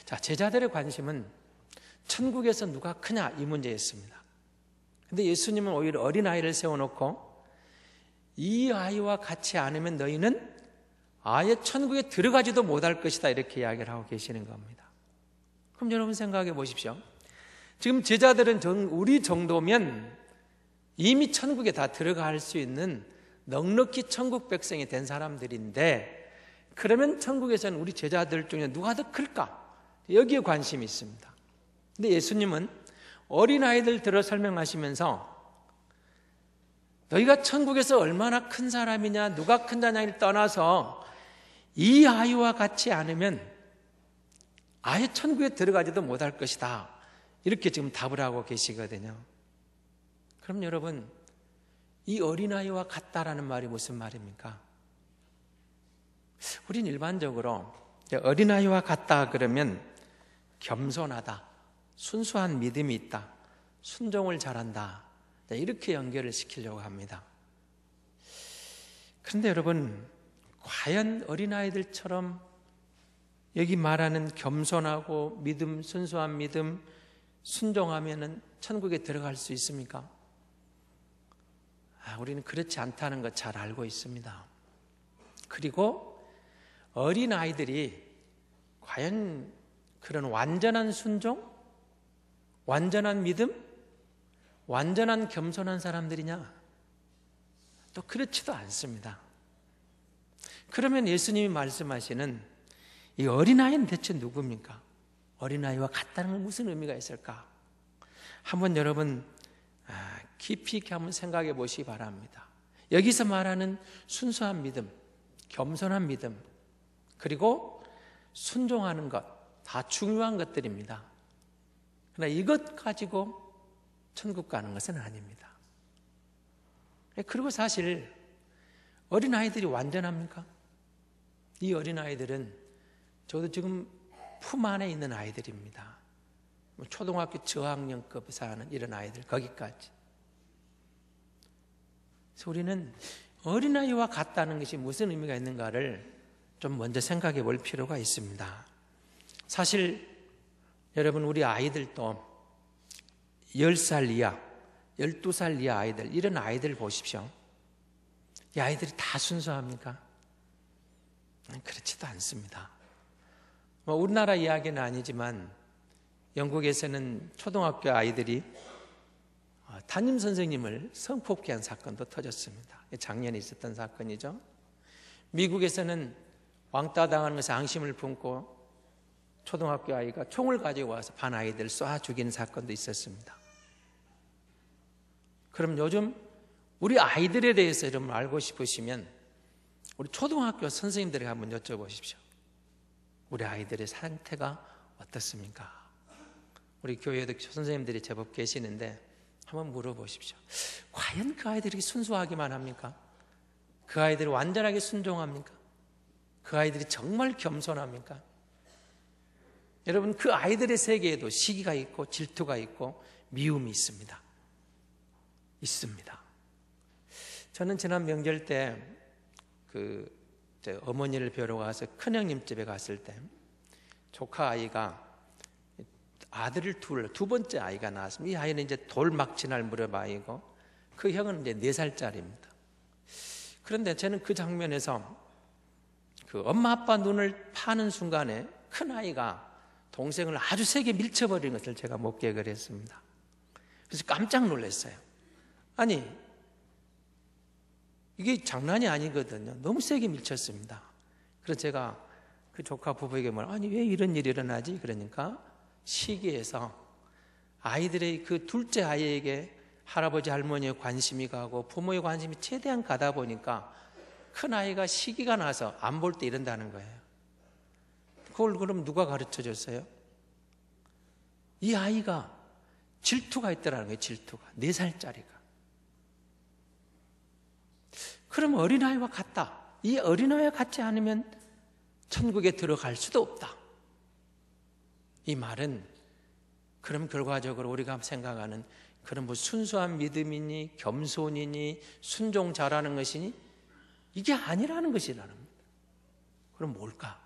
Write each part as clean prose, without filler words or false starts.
자, 제자들의 관심은 천국에서 누가 크냐 이 문제였습니다. 근데 예수님은 오히려 어린아이를 세워놓고 이 아이와 같이 않으면 너희는 아예 천국에 들어가지도 못할 것이다 이렇게 이야기를 하고 계시는 겁니다. 그럼 여러분 생각해 보십시오. 지금 제자들은 우리 정도면 이미 천국에 다 들어갈 수 있는 넉넉히 천국 백성이 된 사람들인데, 그러면 천국에서는 우리 제자들 중에 누가 더 클까? 여기에 관심이 있습니다. 근데 예수님은 어린아이들 들어 설명하시면서 너희가 천국에서 얼마나 큰 사람이냐, 누가 큰 자냐를 떠나서 이 아이와 같이 않으면 아예 천국에 들어가지도 못할 것이다, 이렇게 지금 답을 하고 계시거든요. 그럼 여러분, 이 어린아이와 같다라는 말이 무슨 말입니까? 우린 일반적으로 어린아이와 같다 그러면 겸손하다, 순수한 믿음이 있다, 순종을 잘한다, 이렇게 연결을 시키려고 합니다. 그런데 여러분, 과연 어린아이들처럼 여기 말하는 겸손하고 믿음, 순수한 믿음, 순종하면은 천국에 들어갈 수 있습니까? 우리는 그렇지 않다는 것 잘 알고 있습니다. 그리고 어린아이들이 과연 그런 완전한 순종, 완전한 믿음, 완전한 겸손한 사람들이냐? 또 그렇지도 않습니다. 그러면 예수님이 말씀하시는 이 어린아이는 대체 누굽니까? 어린아이와 같다는 건 무슨 의미가 있을까? 한번 여러분 깊이 있게 한번 생각해 보시기 바랍니다. 여기서 말하는 순수한 믿음, 겸손한 믿음, 그리고 순종하는 것, 다 중요한 것들입니다. 그러나 이것 가지고 천국 가는 것은 아닙니다. 그리고 사실 어린아이들이 완전합니까? 이 어린아이들은 저도 지금 품 안에 있는 아이들입니다. 초등학교 저학년급에서 하는 이런 아이들, 거기까지. 그래서 우리는 어린아이와 같다는 것이 무슨 의미가 있는가를 좀 먼저 생각해 볼 필요가 있습니다. 사실 여러분, 우리 아이들도 10살 이하, 12살 이하 아이들, 이런 아이들 보십시오. 이 아이들이 다 순수합니까? 그렇지도 않습니다. 우리나라 이야기는 아니지만 영국에서는 초등학교 아이들이 담임 선생님을 성폭행한 사건도 터졌습니다. 작년에 있었던 사건이죠. 미국에서는 왕따 당하는 것에 앙심을 품고 초등학교 아이가 총을 가지고 와서 반 아이들을 쏴 죽이는 사건도 있었습니다. 그럼 요즘 우리 아이들에 대해서 여러분 알고 싶으시면 우리 초등학교 선생님들에게 한번 여쭤보십시오. 우리 아이들의 상태가 어떻습니까? 우리 교회에도 선생님들이 제법 계시는데 한번 물어보십시오. 과연 그 아이들이 순수하기만 합니까? 그 아이들이 완전하게 순종합니까? 그 아이들이 정말 겸손합니까? 여러분, 그 아이들의 세계에도 시기가 있고 질투가 있고 미움이 있습니다. 저는 지난 명절 때 어머니를 뵈러 가서 큰형님 집에 갔을 때 조카 아이가 아들을 두 번째 아이가 나왔습니다. 이 아이는 이제 돌막지날 무렵 아이고 그 형은 이제 4살짜리입니다. 그런데 저는 그 장면에서 그 엄마 아빠 눈을 파는 순간에 큰 아이가 동생을 아주 세게 밀쳐버리는 것을 제가 목격을 했습니다. 그래서 깜짝 놀랐어요. 아니, 이게 장난이 아니거든요. 너무 세게 밀쳤습니다. 그래서 제가 그 조카 부부에게 아니 왜 이런 일이 일어나지? 그러니까 시기에서 아이들의 그 둘째 아이에게 할아버지 할머니의 관심이 가고 부모의 관심이 최대한 가다 보니까 큰 아이가 시기가 나서 안 볼 때 이런다는 거예요. 그걸 그럼 누가 가르쳐 줬어요? 이 아이가 질투가 있더라는 거예요. 질투가. 4살짜리가. 그럼 어린아이와 같다. 이 어린아이와 같지 않으면 천국에 들어갈 수도 없다. 이 말은 그럼 결과적으로 우리가 생각하는 그런 뭐 순수한 믿음이니 겸손이니 순종 잘하는 것이니 이게 아니라는 것이라는 겁니다. 그럼 뭘까?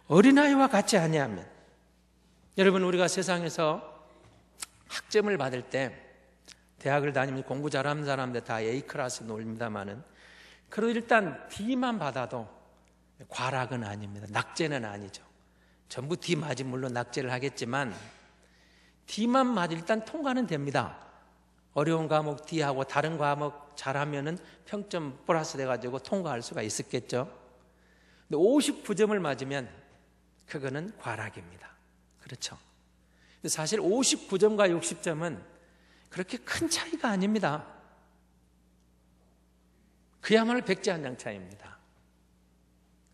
어린아이와 같지 아니하면 여러분, 우리가 세상에서 학점을 받을 때 대학을 다니면 공부 잘하는 사람들 다 A클래스 놓습니다만은, 그래도 일단 D만 받아도 과락은 아닙니다. 낙제는 아니죠. 전부 D 맞으면 물론 낙제를 하겠지만 D만 맞으면 일단 통과는 됩니다. 어려운 과목 D하고 다른 과목 잘하면은 평점 플러스 돼가지고 통과할 수가 있었겠죠. 근데 59점을 맞으면 그거는 과락입니다. 그렇죠. 근데 사실 59점과 60점은 그렇게 큰 차이가 아닙니다. 그야말로 백지한장 차이입니다.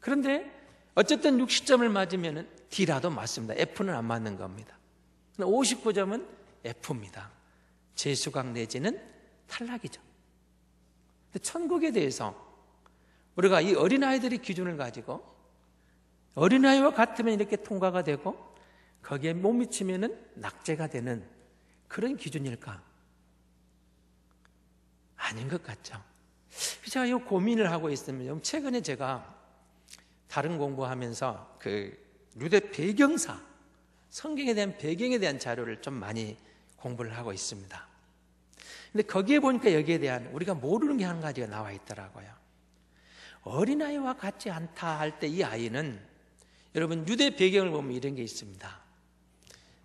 그런데 어쨌든 60점을 맞으면 D라도 맞습니다. F는 안 맞는 겁니다. 59점은 F입니다. 재수강 내지는 탈락이죠. 근데 천국에 대해서 우리가 이 어린아이들의 기준을 가지고 어린아이와 같으면 이렇게 통과가 되고 거기에 못 미치면 낙제가 되는 그런 기준일까? 아닌 것 같죠. 제가 이 고민을 하고 있으면 최근에 제가 다른 공부하면서 그 유대 배경사, 성경에 대한 배경에 대한 자료를 좀 많이 공부를 하고 있습니다. 근데 거기에 보니까 여기에 대한 우리가 모르는 게 한 가지가 나와 있더라고요. 어린아이와 같지 않다 할 때 이 아이는, 여러분 유대 배경을 보면 이런 게 있습니다.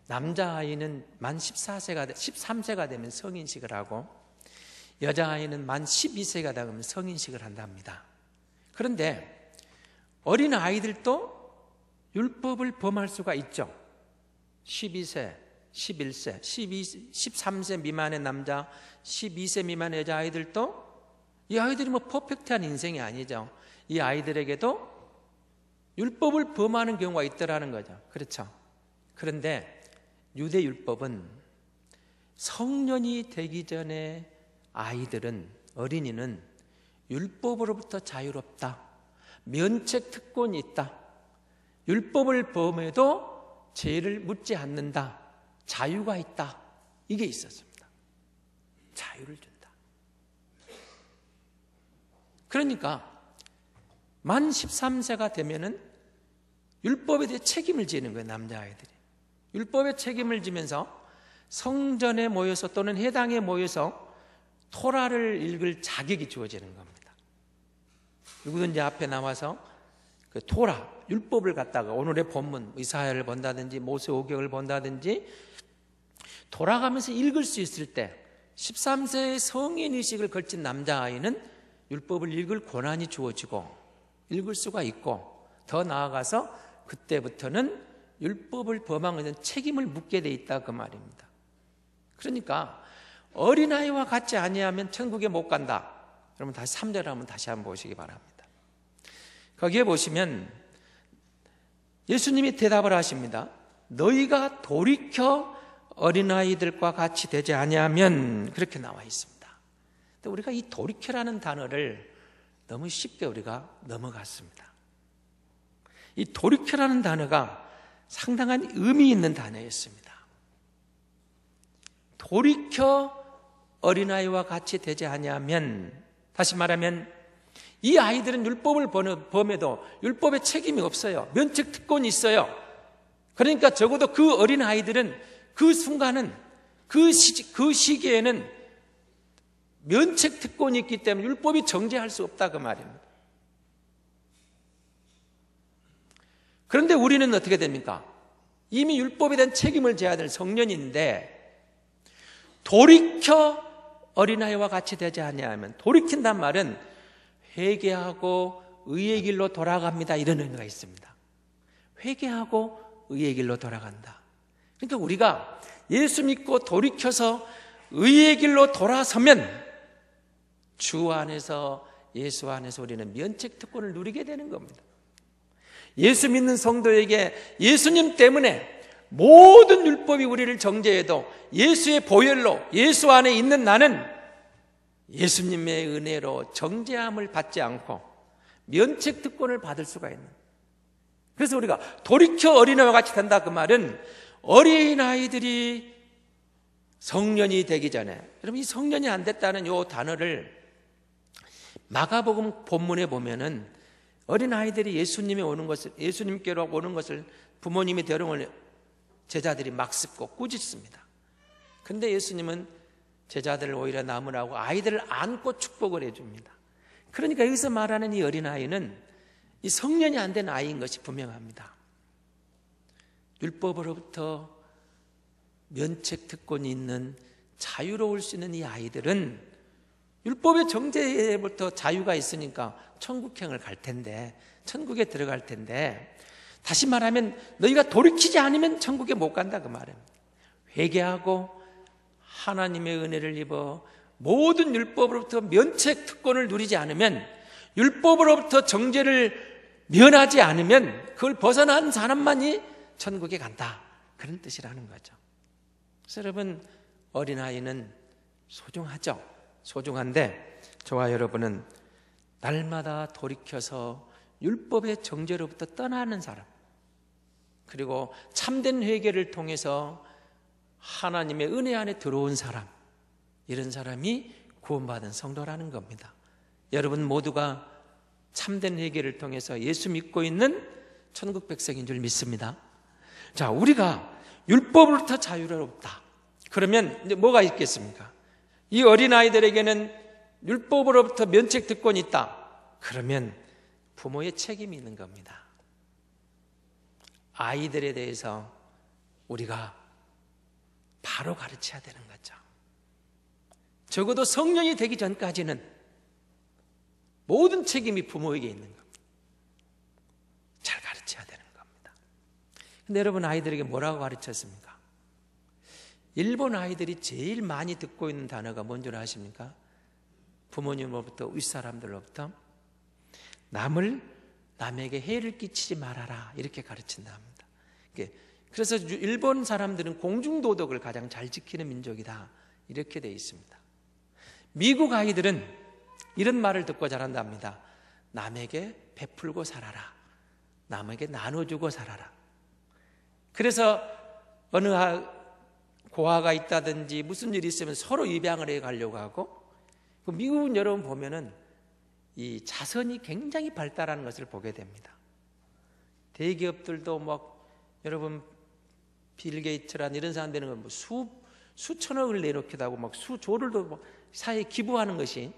남자아이는 만 13세가 되면 성인식을 하고 여자아이는 만 12세가 되면 성인식을 한답니다. 그런데 어린아이들도 율법을 범할 수가 있죠. 12세, 11세, 13세 미만의 남자, 12세 미만의 여자아이들도, 이 아이들이 뭐 퍼펙트한 인생이 아니죠. 이 아이들에게도 율법을 범하는 경우가 있더라는 거죠. 그렇죠. 그런데 유대 율법은 성년이 되기 전에 아이들은, 어린이는 율법으로부터 자유롭다, 면책 특권이 있다, 율법을 범해도 죄를 묻지 않는다, 자유가 있다, 이게 있었습니다. 자유를 준다. 그러니까 만 13세가 되면은 율법에 대해 책임을 지는 거예요. 남자아이들이 율법에 책임을 지면서 성전에 모여서 또는 해당에 모여서 토라를 읽을 자격이 주어지는 겁니다. 누구든지 앞에 나와서 그 토라, 율법을 갖다가 오늘의 본문 이사야를 본다든지 모세오경을 본다든지 돌아가면서 읽을 수 있을 때 13세의 성인의식을 걸친 남자아이는 율법을 읽을 권한이 주어지고 읽을 수가 있고, 더 나아가서 그때부터는 율법을 범한 것은 책임을 묻게 돼 있다, 그 말입니다. 그러니까 어린아이와 같지 아니하면 천국에 못 간다. 여러분 다시 3절 한번 다시 한번 보시기 바랍니다. 거기에 보시면 예수님이 대답을 하십니다. 너희가 돌이켜 어린아이들과 같이 되지 아니하면, 그렇게 나와 있습니다. 근데 우리가 이 돌이켜라는 단어를 너무 쉽게 우리가 넘어갔습니다. 이 돌이켜라는 단어가 상당한 의미 있는 단어였습니다. 돌이켜 어린아이와 같이 되지 아니하면, 다시 말하면 이 아이들은 율법을 범해도 율법에 책임이 없어요. 면책 특권이 있어요. 그러니까 적어도 그 어린아이들은 그 순간은, 그 시기에는 면책 특권이 있기 때문에 율법이 정죄할 수 없다, 그 말입니다. 그런데 우리는 어떻게 됩니까? 이미 율법에 대한 책임을 져야 될 성년인데 돌이켜 어린아이와 같이 되지 아니하면, 돌이킨단 말은 회개하고 의의 길로 돌아갑니다, 이런 의미가 있습니다. 회개하고 의의 길로 돌아간다. 그러니까 우리가 예수 믿고 돌이켜서 의의 길로 돌아서면 주 안에서, 예수 안에서 우리는 면책 특권을 누리게 되는 겁니다. 예수 믿는 성도에게 예수님 때문에 모든 율법이 우리를 정죄해도 예수의 보혈로, 예수 안에 있는 나는 예수님의 은혜로 정죄함을 받지 않고 면책 특권을 받을 수가 있는. 그래서 우리가 돌이켜 어린아이와 같이 된다, 그 말은 어린아이들이 성년이 되기 전에, 여러분 이 성년이 안 됐다는 이 단어를 마가복음 본문에 보면은 어린아이들이 예수님께로 오는 것을 부모님이 제자들이 막습고 꾸짖습니다. 근데 예수님은 제자들을 오히려 나무라고 아이들을 안고 축복을 해줍니다. 그러니까 여기서 말하는 이 어린아이는 이 성년이 안 된 아이인 것이 분명합니다. 율법으로부터 면책 특권이 있는 자유로울 수 있는 이 아이들은 율법의 정죄부터 자유가 있으니까 천국행을 갈 텐데, 천국에 들어갈 텐데, 다시 말하면 너희가 돌이키지 않으면 천국에 못 간다 그 말입니다. 회개하고 하나님의 은혜를 입어 모든 율법으로부터 면책 특권을 누리지 않으면, 율법으로부터 정죄를 면하지 않으면 그걸 벗어난 사람만이 천국에 간다, 그런 뜻이라는 거죠. 그래서 여러분, 어린아이는 소중하죠. 소중한데 저와 여러분은 날마다 돌이켜서 율법의 정죄로부터 떠나는 사람, 그리고 참된 회개를 통해서 하나님의 은혜 안에 들어온 사람, 이런 사람이 구원받은 성도라는 겁니다. 여러분 모두가 참된 회개를 통해서 예수 믿고 있는 천국 백성인 줄 믿습니다. 자, 우리가 율법으로부터 자유롭다. 그러면 이제 뭐가 있겠습니까? 이 어린아이들에게는 율법으로부터 면책 특권이 있다. 그러면 부모의 책임이 있는 겁니다. 아이들에 대해서 우리가 바로 가르쳐야 되는 거죠. 적어도 성년이 되기 전까지는 모든 책임이 부모에게 있는 겁니다. 잘 가르쳐야 되는 겁니다. 근데 여러분, 아이들에게 뭐라고 가르쳤습니까? 일본 아이들이 제일 많이 듣고 있는 단어가 뭔 줄 아십니까? 부모님으로부터, 윗사람들로부터 남에게 해를 끼치지 말아라, 이렇게 가르친다 합니다. 그래서 일본 사람들은 공중도덕을 가장 잘 지키는 민족이다, 이렇게 되어 있습니다. 미국 아이들은 이런 말을 듣고 자란답니다. 남에게 베풀고 살아라, 남에게 나눠주고 살아라. 그래서 어느 고아가 있다든지 무슨 일이 있으면 서로 입양을 해 가려고 하고, 미국은 여러분 보면은 이 자선이 굉장히 발달하는 것을 보게 됩니다. 대기업들도 여러분 빌 게이츠란 이런 사람들은 수천억을 내놓기도 하고 수조를 사회에 기부하는 것이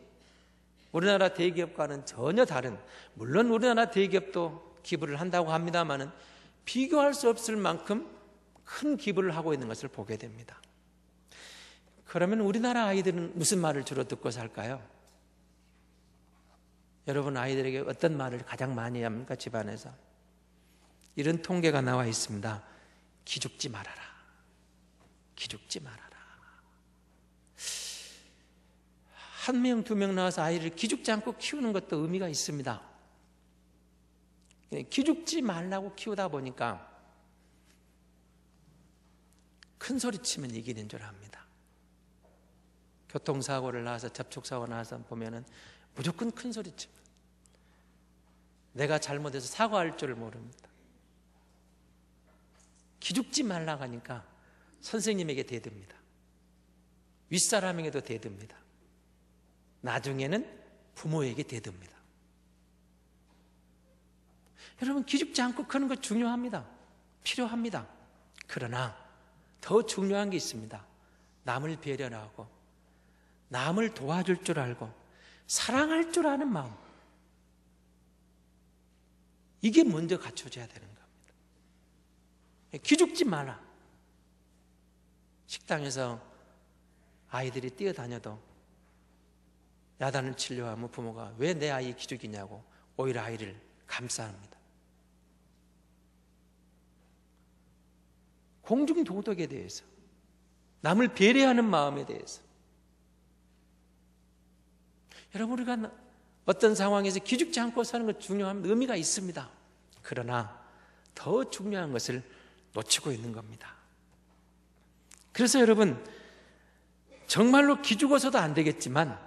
우리나라 대기업과는 전혀 다른, 물론 우리나라 대기업도 기부를 한다고 합니다만은 비교할 수 없을 만큼 큰 기부를 하고 있는 것을 보게 됩니다. 그러면 우리나라 아이들은 무슨 말을 주로 듣고 살까요? 여러분, 아이들에게 어떤 말을 가장 많이 합니까? 집안에서 이런 통계가 나와 있습니다. 기죽지 말아라, 기죽지 말아라. 한 명, 두 명 나와서 아이를 기죽지 않고 키우는 것도 의미가 있습니다. 기죽지 말라고 키우다 보니까 큰 소리 치면 이기는 줄 압니다. 교통사고를 나와서, 접촉사고 나와서 보면은 무조건 큰 소리 칩니다. 내가 잘못해서 사과할 줄 모릅니다. 기죽지 말라고 하니까 선생님에게 대듭니다. 윗사람에게도 대듭니다. 나중에는 부모에게 대듭니다. 여러분, 기죽지 않고 크는 거 중요합니다. 필요합니다. 그러나 더 중요한 게 있습니다. 남을 배려하고 남을 도와줄 줄 알고 사랑할 줄 아는 마음, 이게 먼저 갖춰져야 되는 겁니다. 기죽지 마라. 식당에서 아이들이 뛰어다녀도 야단을 치려고 하면 부모가 왜 내 아이 기죽이냐고 오히려 아이를 감싸합니다. 공중도덕에 대해서, 남을 배려하는 마음에 대해서, 여러분, 우리가 어떤 상황에서 기죽지 않고 사는 것 중요합니다. 의미가 있습니다. 그러나 더 중요한 것을 놓치고 있는 겁니다. 그래서 여러분, 정말로 기죽어서도 안 되겠지만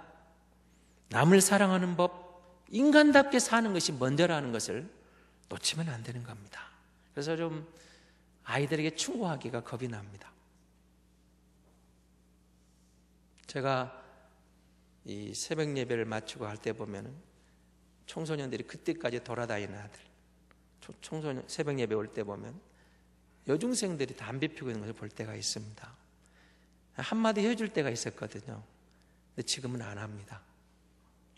남을 사랑하는 법, 인간답게 사는 것이 먼저라는 것을 놓치면 안 되는 겁니다. 그래서 좀 아이들에게 충고하기가 겁이 납니다. 제가 이 새벽 예배를 마치고 할 때 보면은 청소년들이 그때까지 돌아다니는 아들, 청소년 새벽 예배 올 때 보면 여중생들이 담배 피우고 있는 것을 볼 때가 있습니다. 한마디 해줄 때가 있었거든요. 근데 지금은 안 합니다.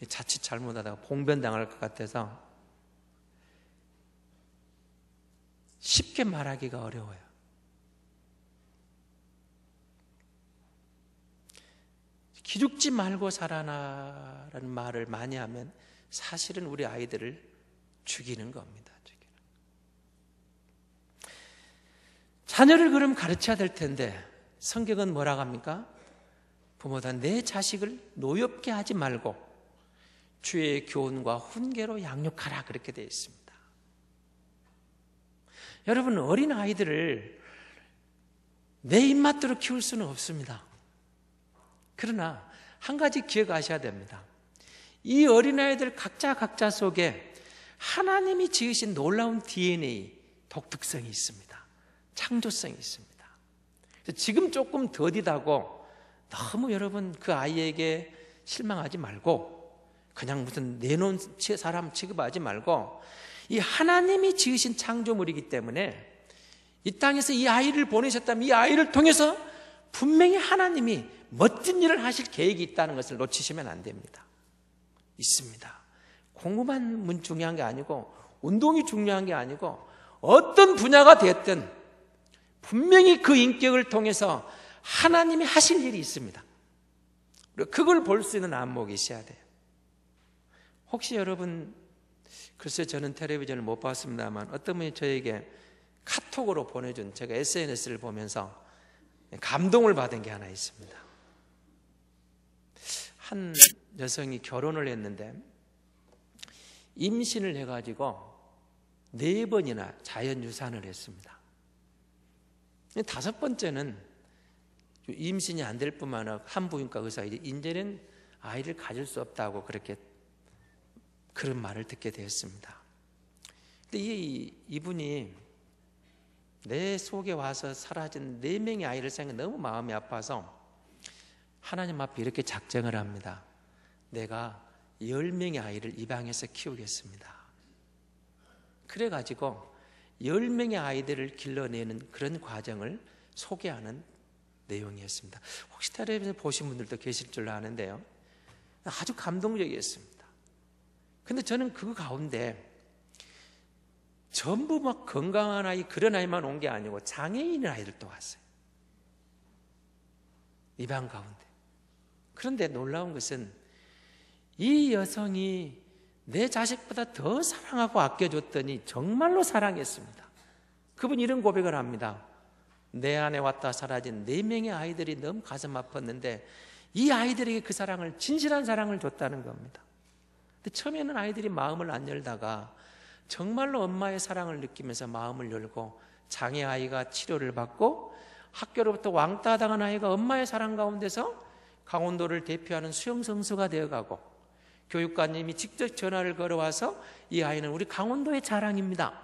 자칫 잘못하다가 봉변당할 것 같아서 쉽게 말하기가 어려워요. 기죽지 말고 살아라라는 말을 많이 하면 사실은 우리 아이들을 죽이는 겁니다. 자녀를 그럼 가르쳐야 될 텐데 성경은 뭐라고 합니까? 부모다 내 자식을 노엽게 하지 말고 주의 교훈과 훈계로 양육하라 그렇게 되어 있습니다. 여러분 어린 아이들을 내 입맛대로 키울 수는 없습니다. 그러나 한 가지 기억하셔야 됩니다. 이 어린아이들 각자 속에 하나님이 지으신 놀라운 DNA, 독특성이 있습니다. 창조성이 있습니다. 지금 조금 더디다고 너무 여러분 그 아이에게 실망하지 말고 그냥 무슨 내놓은 사람 취급하지 말고 이 하나님이 지으신 창조물이기 때문에 이 땅에서 이 아이를 보내셨다면 이 아이를 통해서 분명히 하나님이 멋진 일을 하실 계획이 있다는 것을 놓치시면 안 됩니다. 있습니다. 공부만 중요한 게 아니고 운동이 중요한 게 아니고 어떤 분야가 됐든 분명히 그 인격을 통해서 하나님이 하실 일이 있습니다. 그걸 볼 수 있는 안목이 있어야 돼요. 혹시 여러분 글쎄 저는 텔레비전을 못 봤습니다만 어떤 분이 저에게 카톡으로 보내준 제가 SNS를 보면서 감동을 받은 게 하나 있습니다. 한 여성이 결혼을 했는데 임신을 해가지고 4번이나 자연유산을 했습니다. 5번째는 임신이 안 될 뿐만 아니라 산부인과 의사가 이제는 아이를 가질 수 없다고 그런 말을 듣게 되었습니다. 근데 이분이 내 속에 와서 사라진 4명의 아이를 생각해 너무 마음이 아파서 하나님 앞에 이렇게 작정을 합니다. 내가 10명의 아이를 입양해서 키우겠습니다. 그래가지고 10명의 아이들을 길러내는 그런 과정을 소개하는 내용이었습니다. 혹시 텔레비전 보신 분들도 계실 줄 아는데요, 아주 감동적이었습니다. 근데 저는 그 가운데 전부 막 건강한 아이, 그런 아이만 온 게 아니고 장애인의 아이들도 왔어요. 입양 가운데. 그런데 놀라운 것은 이 여성이 내 자식보다 더 사랑하고 아껴줬더니 정말로 사랑했습니다. 그분이 이런 고백을 합니다. 내 안에 왔다 사라진 4명의 아이들이 너무 가슴 아팠는데 이 아이들에게 그 사랑을, 진실한 사랑을 줬다는 겁니다. 근데 처음에는 아이들이 마음을 안 열다가 정말로 엄마의 사랑을 느끼면서 마음을 열고 장애 아이가 치료를 받고 학교로부터 왕따 당한 아이가 엄마의 사랑 가운데서 강원도를 대표하는 수영 선수가 되어가고 교육관님이 직접 전화를 걸어와서 이 아이는 우리 강원도의 자랑입니다.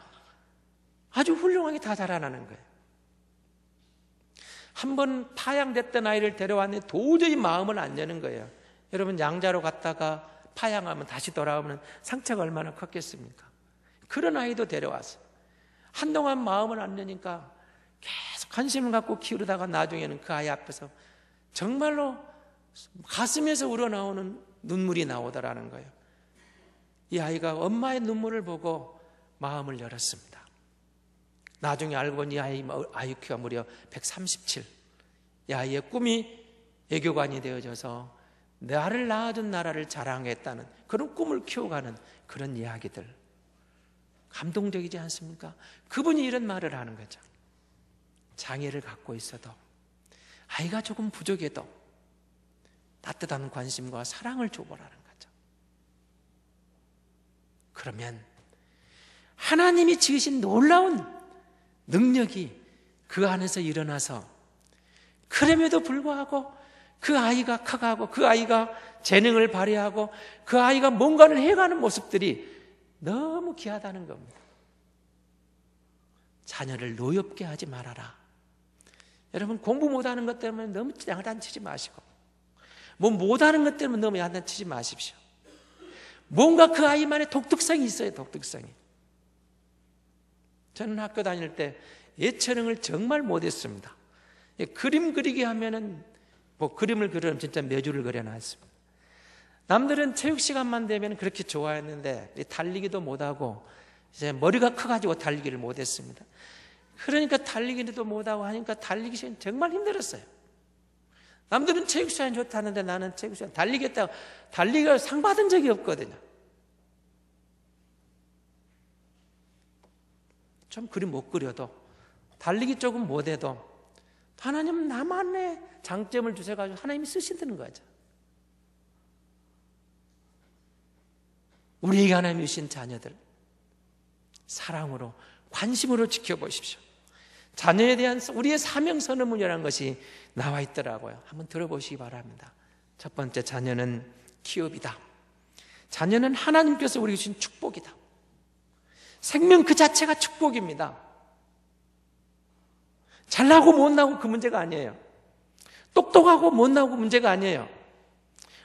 아주 훌륭하게 다 자라나는 거예요. 한 번 파양됐던 아이를 데려왔는데 도저히 마음을 안 여는 거예요. 여러분 양자로 갔다가 파양하면 다시 돌아오면 상처가 얼마나 컸겠습니까? 그런 아이도 데려왔어요. 한동안 마음을 안 여니까 계속 관심을 갖고 키우다가 나중에는 그 아이 앞에서 정말로 가슴에서 우러나오는 눈물이 나오더라는 거예요. 이 아이가 엄마의 눈물을 보고 마음을 열었습니다. 나중에 알고 보니 이 아이 IQ가 무려 137. 이 아이의 꿈이 외교관이 되어져서 나를 낳아준 나라를 자랑했다는 그런 꿈을 키워가는 그런 이야기들. 감동적이지 않습니까? 그분이 이런 말을 하는 거죠. 장애를 갖고 있어도, 아이가 조금 부족해도 따뜻한 관심과 사랑을 줘보라는 거죠. 그러면 하나님이 지으신 놀라운 능력이 그 안에서 일어나서, 그럼에도 불구하고 그 아이가 커가고 그 아이가 재능을 발휘하고 그 아이가 뭔가를 해가는 모습들이 너무 귀하다는 겁니다. 자녀를 노엽게 하지 말아라. 여러분 공부 못하는 것 때문에 너무 야단치지 마시고, 뭐 못하는 것 때문에 너무 야단치지 마십시오. 뭔가 그 아이만의 독특성이 있어요. 독특성이. 저는 학교 다닐 때 예체능을 정말 못했습니다. 그림 그리기 하면은 그림을 그리면 진짜 몇 줄을 그려놨습니다. 남들은 체육 시간만 되면 그렇게 좋아했는데 달리기도 못하고 이제 머리가 커가지고 달리기를 못했습니다. 그러니까 달리기도 못하고 하니까 달리기 시간 정말 힘들었어요. 남들은 체육 시간이 좋다는데 나는 체육 시간 달리겠다고 달리기가 상 받은 적이 없거든요. 좀 그림 못 그려도 달리기 조금 못해도 하나님은 나만의 장점을 주셔가지고 하나님이 쓰신다는 거죠. 우리에게 하나님이 주신 자녀들 사랑으로 관심으로 지켜보십시오. 자녀에 대한 우리의 사명선언문이라는 것이 나와 있더라고요. 한번 들어보시기 바랍니다. 첫 번째, 자녀는 기업이다. 자녀는 하나님께서 우리에게 주신 축복이다. 생명 그 자체가 축복입니다. 잘나고 못나고 그 문제가 아니에요. 똑똑하고 못나고 문제가 아니에요.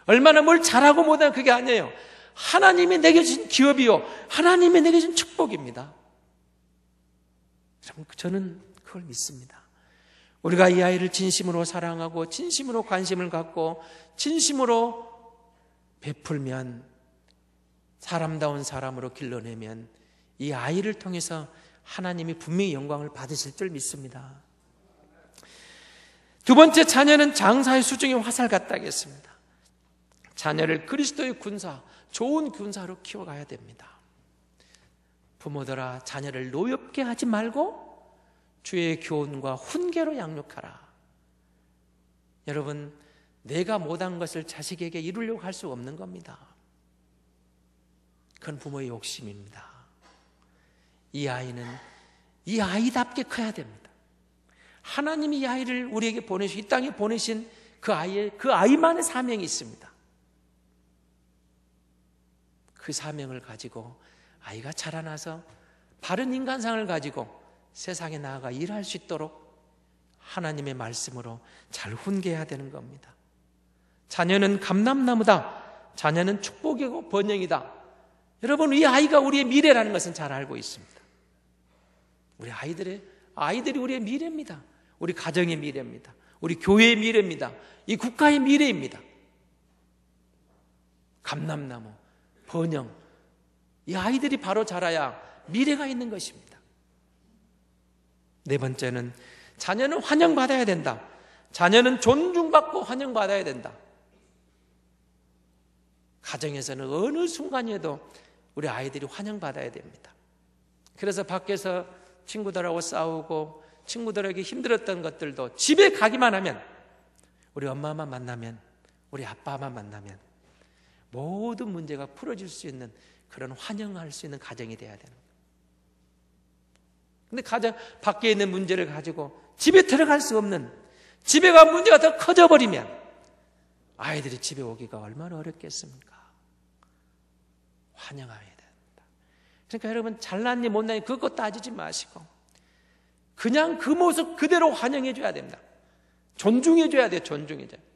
얼마나 뭘 잘하고 못하고 그게 아니에요. 하나님이 내게 주신 기업이요, 하나님이 내게 주신 축복입니다. 저는 그걸 믿습니다. 우리가 이 아이를 진심으로 사랑하고 진심으로 관심을 갖고 진심으로 베풀면, 사람다운 사람으로 길러내면 이 아이를 통해서 하나님이 분명히 영광을 받으실 줄 믿습니다. 두 번째, 자녀는 장사의 수중의 화살 같다 하겠습니다. 자녀를 그리스도의 군사, 좋은 군사로 키워가야 됩니다. 부모들아, 자녀를 노엽게 하지 말고 주의 교훈과 훈계로 양육하라. 여러분, 내가 못한 것을 자식에게 이루려고 할 수 없는 겁니다. 그건 부모의 욕심입니다. 이 아이는 이 아이답게 커야 됩니다. 하나님이 이 아이를 우리에게 보내신, 이 땅에 보내신 그 아이만의 사명이 있습니다. 그 사명을 가지고 아이가 자라나서 바른 인간상을 가지고 세상에 나아가 일할 수 있도록 하나님의 말씀으로 잘 훈계해야 되는 겁니다. 자녀는 감람나무다. 자녀는 축복이고 번영이다. 여러분, 이 아이가 우리의 미래라는 것은 잘 알고 있습니다. 우리 아이들이 우리의 미래입니다. 우리 가정의 미래입니다. 우리 교회의 미래입니다. 이 국가의 미래입니다. 감람나무, 번영, 이 아이들이 바로 자라야 미래가 있는 것입니다. 네 번째는 자녀는 환영받아야 된다. 자녀는 존중받고 환영받아야 된다. 가정에서는 어느 순간에도 우리 아이들이 환영받아야 됩니다. 그래서 밖에서 친구들하고 싸우고 친구들에게 힘들었던 것들도 집에 가기만 하면, 우리 엄마만 만나면, 우리 아빠만 만나면 모든 문제가 풀어질 수 있는 그런 환영할 수 있는 가정이 돼야 되는 거예요. 근데 가정 밖에 있는 문제를 가지고 집에 들어갈 수 없는, 집에 간 문제가 더 커져 버리면 아이들이 집에 오기가 얼마나 어렵겠습니까? 환영해야 됩니다. 그러니까 여러분, 잘났니 못났니 그것 따지지 마시고 그냥 그 모습 그대로 환영해 줘야 됩니다. 존중해 줘야 돼요. 존중해 줘야 돼요.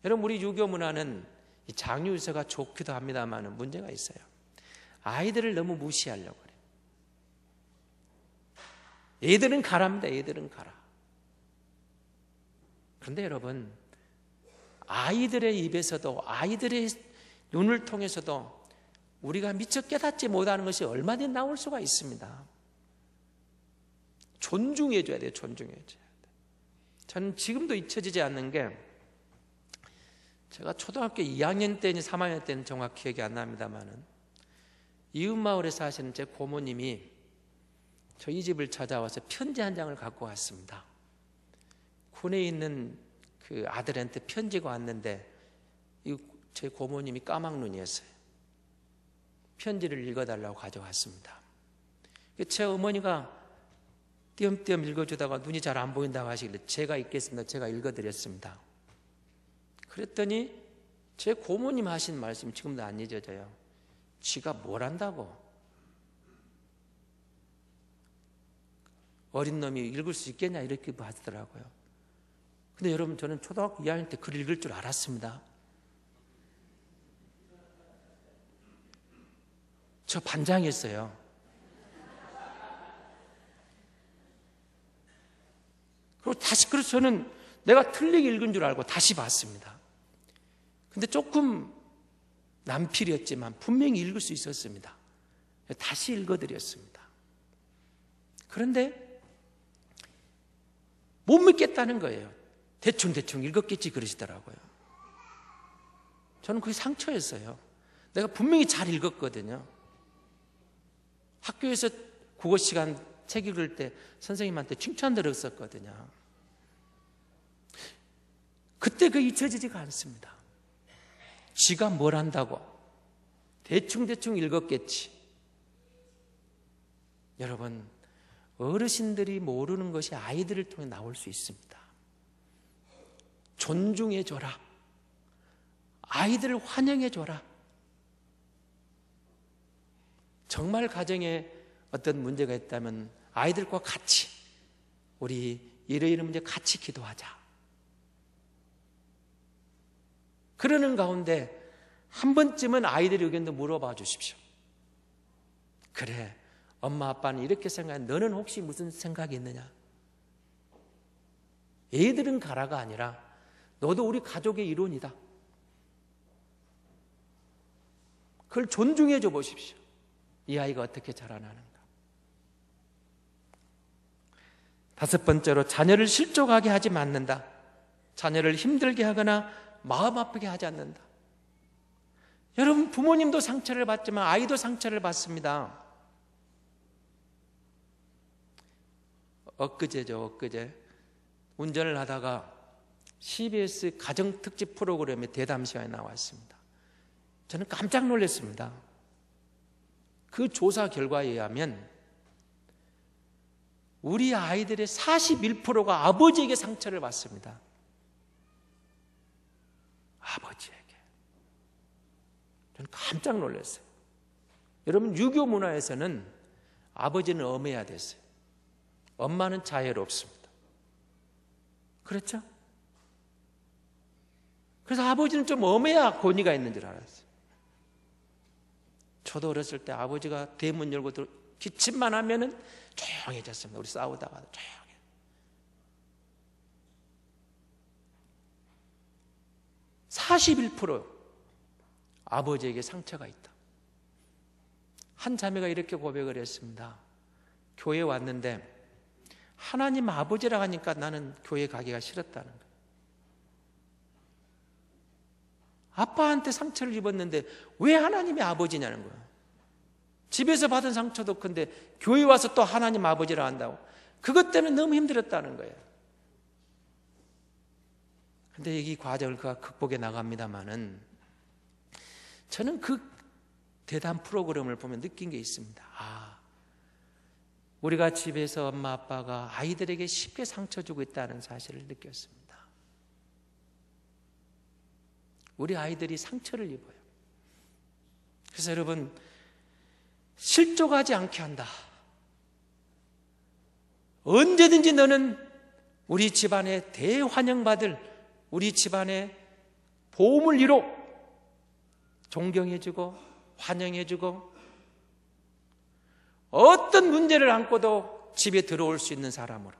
여러분, 우리 유교 문화는 이 장유유서가 좋기도 합니다만 문제가 있어요. 아이들을 너무 무시하려고 그래요. 애들은 가랍니다. 애들은 가라. 그런데 여러분, 아이들의 입에서도, 아이들의 눈을 통해서도 우리가 미처 깨닫지 못하는 것이 얼마든지 나올 수가 있습니다. 존중해 줘야 돼요. 존중해 줘야 돼요. 저는 지금도 잊혀지지 않는 게, 제가 초등학교 2학년 때니 3학년 때는 정확히 기억이 안 납니다만은 이웃마을에 사시는 제 고모님이 저희 집을 찾아와서 편지 한 장을 갖고 왔습니다. 군에 있는 그 아들한테 편지가 왔는데 제 고모님이 까막눈이었어요. 편지를 읽어달라고 가져왔습니다. 제 어머니가 띄엄띄엄 읽어주다가 눈이 잘 안 보인다고 하시길래 제가 읽겠습니다. 제가 읽어드렸습니다. 그랬더니 제 고모님 하신 말씀이 지금도 안 잊어져요. 지가 뭘 안다고? 어린 놈이 읽을 수 있겠냐 이렇게 하더라고요. 근데 여러분, 저는 초등학교 2학년 때 글 읽을 줄 알았습니다. 저 반장했어요. 그리고 다시, 그래서 저는 내가 틀리게 읽은 줄 알고 다시 봤습니다. 근데 조금 난필이었지만 분명히 읽을 수 있었습니다. 다시 읽어드렸습니다. 그런데 못 믿겠다는 거예요. 대충 읽었겠지 그러시더라고요. 저는 그게 상처였어요. 내가 분명히 잘 읽었거든요. 학교에서 국어 시간 책 읽을 때 선생님한테 칭찬 들었었거든요. 그때 그 잊혀지지가 않습니다. 쥐가 뭘 한다고 대충 읽었겠지. 여러분, 어르신들이 모르는 것이 아이들을 통해 나올 수 있습니다. 존중해줘라. 아이들을 환영해줘라. 정말 가정에 어떤 문제가 있다면 아이들과 같이 우리 이러이러 문제 같이 기도하자. 그러는 가운데 한 번쯤은 아이들의 의견도 물어봐 주십시오. 그래, 엄마 아빠는 이렇게 생각해. 너는 혹시 무슨 생각이 있느냐? 애들은 가라가 아니라 너도 우리 가족의 일원이다. 그걸 존중해 줘 보십시오. 이 아이가 어떻게 자라나는가. 다섯 번째로, 자녀를 실족하게 하지 않는다. 자녀를 힘들게 하거나 마음 아프게 하지 않는다. 여러분, 부모님도 상처를 받지만 아이도 상처를 받습니다. 엊그제 운전을 하다가 CBS 가정특집 프로그램의 대담 시간에 나왔습니다. 저는 깜짝 놀랐습니다. 그 조사 결과에 의하면 우리 아이들의 41%가 아버지에게 상처를 받습니다. 아버지에게. 저는 깜짝 놀랐어요. 여러분, 유교 문화에서는 아버지는 엄해야 됐어요. 엄마는 자애롭습니다. 그렇죠? 그래서 아버지는 좀 엄해야 권위가 있는 줄 알았어요. 저도 어렸을 때 아버지가 대문 열고 기침만 하면은 조용해졌습니다. 우리 싸우다가도 조용해. (41% 아버지에게 상처가 있다. 한 자매가 이렇게 고백을 했습니다. 교회에 왔는데 하나님 아버지라 하니까 나는 교회 가기가 싫었다는 거예요. 아빠한테 상처를 입었는데 왜 하나님의 아버지냐는 거예요. 집에서 받은 상처도 큰데 교회 와서 또 하나님 아버지라 한다고. 그것 때문에 너무 힘들었다는 거예요. 그런데 이 과정을 그가 극복해 나갑니다마는 저는 그 대담 프로그램을 보면 느낀 게 있습니다. 우리가 집에서 엄마 아빠가 아이들에게 쉽게 상처 주고 있다는 사실을 느꼈습니다. 우리 아이들이 상처를 입어요. 그래서 여러분, 실족하지 않게 한다. 언제든지 너는 우리 집안에 대환영받을, 우리 집안의 보험을 이뤄 존경해주고 환영해주고 어떤 문제를 안고도 집에 들어올 수 있는 사람으로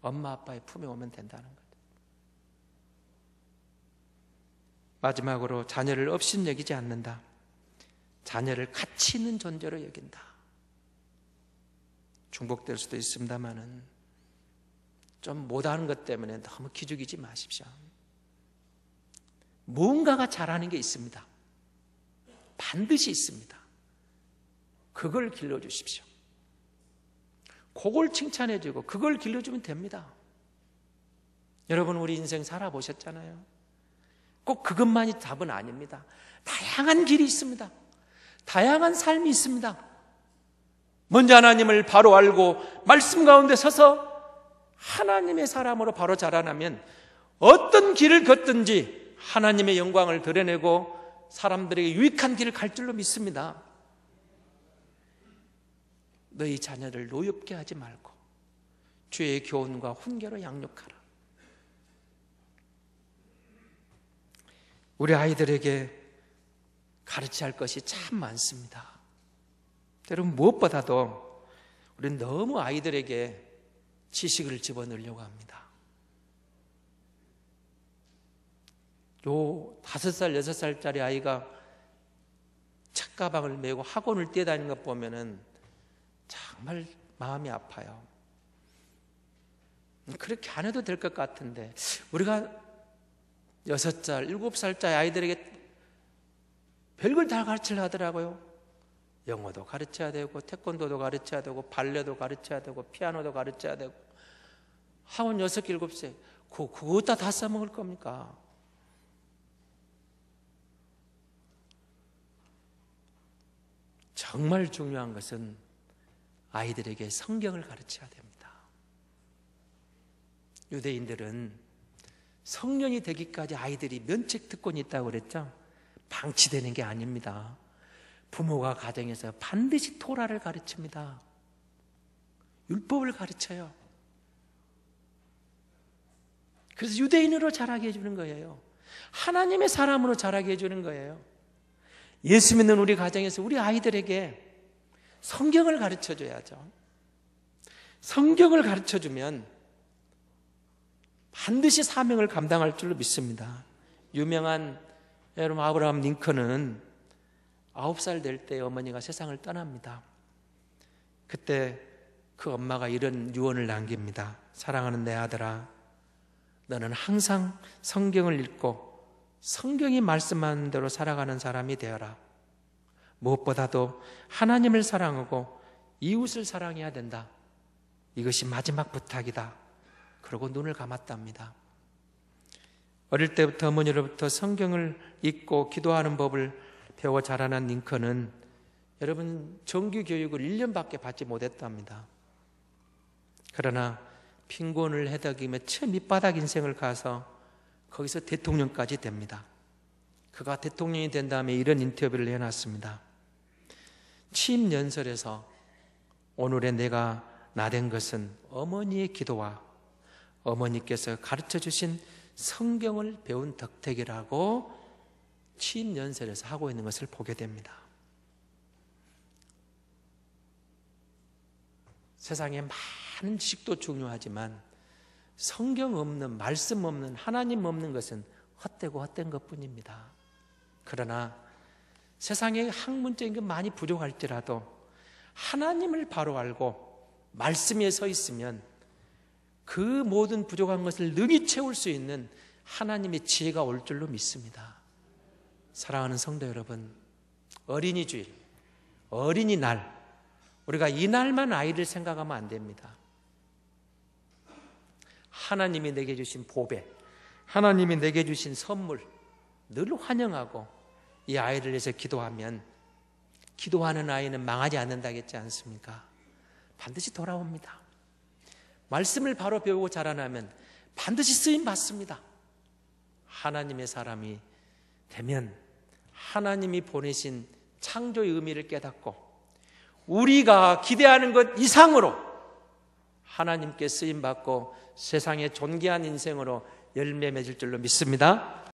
엄마 아빠의 품에 오면 된다는 거죠. 마지막으로, 자녀를 업신여기지 않는다. 자녀를 가치 있는 존재로 여긴다. 중복될 수도 있습니다만은 좀 못하는 것 때문에 너무 기죽이지 마십시오. 무언가가 잘하는 게 있습니다. 반드시 있습니다. 그걸 길러주십시오. 그걸 칭찬해주고 그걸 길러주면 됩니다. 여러분, 우리 인생 살아보셨잖아요. 꼭 그것만이 답은 아닙니다. 다양한 길이 있습니다. 다양한 삶이 있습니다. 먼저 하나님을 바로 알고 말씀 가운데 서서 하나님의 사람으로 바로 자라나면 어떤 길을 걷든지 하나님의 영광을 드러내고 사람들에게 유익한 길을 갈 줄로 믿습니다. 너희 자녀를 노엽게 하지 말고 주의 교훈과 훈계로 양육하라. 우리 아이들에게 가르쳐야 할 것이 참 많습니다. 여러분, 무엇보다도 우리는 너무 아이들에게 지식을 집어넣으려고 합니다. 요 5살, 6살짜리 아이가 책가방을 메고 학원을 뛰어다니는 것 보면은 정말 마음이 아파요. 그렇게 안 해도 될 것 같은데 우리가 6살, 7살짜리 아이들에게 별걸 다 가르치려 하더라고요. 영어도 가르쳐야 되고 태권도도 가르쳐야 되고 발레도 가르쳐야 되고 피아노도 가르쳐야 되고 학원 6개, 7개 그거 다 써먹을 겁니까? 정말 중요한 것은 아이들에게 성경을 가르쳐야 됩니다. 유대인들은 성년이 되기까지 아이들이 면책 특권이 있다고 그랬죠? 방치되는 게 아닙니다. 부모가 가정에서 반드시 토라를 가르칩니다. 율법을 가르쳐요. 그래서 유대인으로 자라게 해주는 거예요. 하나님의 사람으로 자라게 해주는 거예요. 예수 믿는 우리 가정에서 우리 아이들에게 성경을 가르쳐줘야죠. 성경을 가르쳐주면 반드시 사명을 감당할 줄로 믿습니다. 유명한 여러분 아브라함 링컨은 9살 될 때 어머니가 세상을 떠납니다. 그때 그 엄마가 이런 유언을 남깁니다. 사랑하는 내 아들아, 너는 항상 성경을 읽고 성경이 말씀하는 대로 살아가는 사람이 되어라. 무엇보다도 하나님을 사랑하고 이웃을 사랑해야 된다. 이것이 마지막 부탁이다. 그러고 눈을 감았답니다. 어릴 때부터 어머니로부터 성경을 읽고 기도하는 법을 배워 자라난 링컨은 여러분 정규 교육을 1년밖에 받지 못했답니다. 그러나 빈곤을 헤덕이며 처 밑바닥 인생을 가서 거기서 대통령까지 됩니다. 그가 대통령이 된 다음에 이런 인터뷰를 해놨습니다. 취임 연설에서 오늘의 내가 나된 것은 어머니의 기도와 어머니께서 가르쳐 주신 성경을 배운 덕택이라고 취임 연설에서 하고 있는 것을 보게 됩니다. 세상에 많은 지식도 중요하지만 성경 없는, 말씀 없는, 하나님 없는 것은 헛되고 헛된 것뿐입니다. 그러나 세상에 학문적인 것 많이 부족할지라도 하나님을 바로 알고 말씀 위에 서 있으면 그 모든 부족한 것을 능히 채울 수 있는 하나님의 지혜가 올 줄로 믿습니다. 사랑하는 성도 여러분, 어린이 주일, 어린이날, 우리가 이날만 아이를 생각하면 안 됩니다. 하나님이 내게 주신 보배, 하나님이 내게 주신 선물 늘 환영하고 이 아이를 위해서 기도하면 기도하는 아이는 망하지 않는다겠지 않습니까? 반드시 돌아옵니다. 말씀을 바로 배우고 자라나면 반드시 쓰임 받습니다. 하나님의 사람이 되면 하나님이 보내신 창조의 의미를 깨닫고 우리가 기대하는 것 이상으로 하나님께 쓰임 받고 세상에 존귀한 인생으로 열매 맺을 줄로 믿습니다.